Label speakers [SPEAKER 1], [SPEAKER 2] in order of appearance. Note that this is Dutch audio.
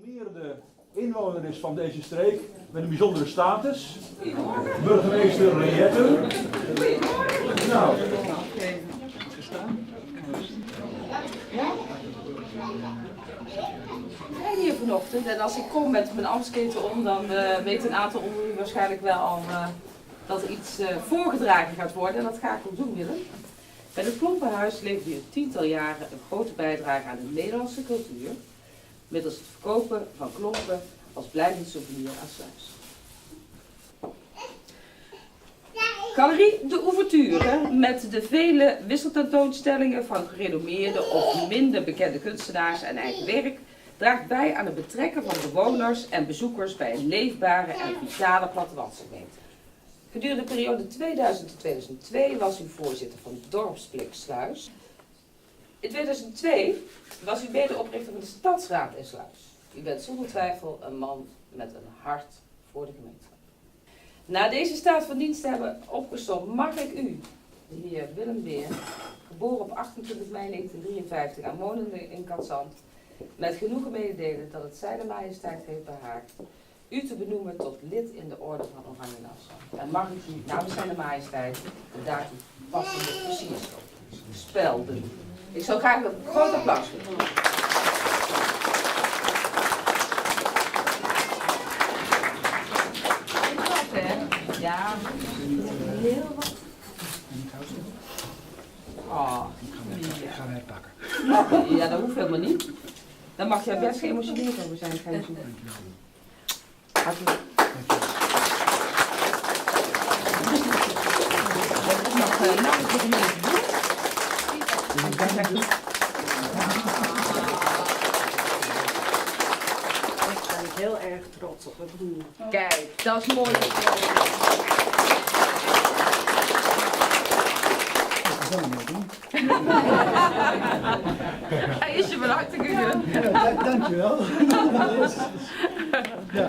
[SPEAKER 1] gerenommeerde inwoner is van deze streek met een bijzondere status. Burgemeester Riette. Nou.
[SPEAKER 2] Ik rijd hier vanochtend en als ik kom met mijn ambtsketen om, dan weet een aantal onder u waarschijnlijk wel al dat er iets voorgedragen gaat worden. En dat ga ik ook doen, Willem. Bij het Klompenhuis levert u tiental jaren een grote bijdrage aan de Nederlandse cultuur, middels het verkopen van klompen als blijvend souvenir aan Sluis. Galerie De Ouverture, met de vele wisseltentoonstellingen van gerenommeerde of minder bekende kunstenaars en eigen werk, draagt bij aan het betrekken van bewoners en bezoekers bij een leefbare en vitale plattelandsgemeente. Gedurende de periode 2000-2002 was u voorzitter van Dorpsblik Sluis. In 2002 was u medeoprichter van de Stadsraad in Sluis. U bent zonder twijfel een man met een hart voor de gemeenschap. Na deze staat van dienst te hebben opgesteld, mag ik u, de heer Willem Beer, geboren op 28 mei 1953 en wonende in Katzand, met genoegen mededelen dat het Zijne Majesteit heeft behaagd u te benoemen tot lid in de Orde van Oranje Nassau. En mag ik u namens Zijne Majesteit de daartoe passende versiersspel doen. Ik zou graag een groot applaus willen. Ja, heel wat. Oh,
[SPEAKER 3] ik ga het pakken.
[SPEAKER 2] ja, dat hoeft helemaal niet. Dan mag jij best geëmotioneerd over zijn, ga je zien. Hartelijk. Ik mag namens de gemeente doen.
[SPEAKER 4] Ik ben heel erg trots op mijn broer.
[SPEAKER 2] Kijk, dat is mooi. Hij is je van harte gegund.
[SPEAKER 3] Ja, dankjewel. Ja.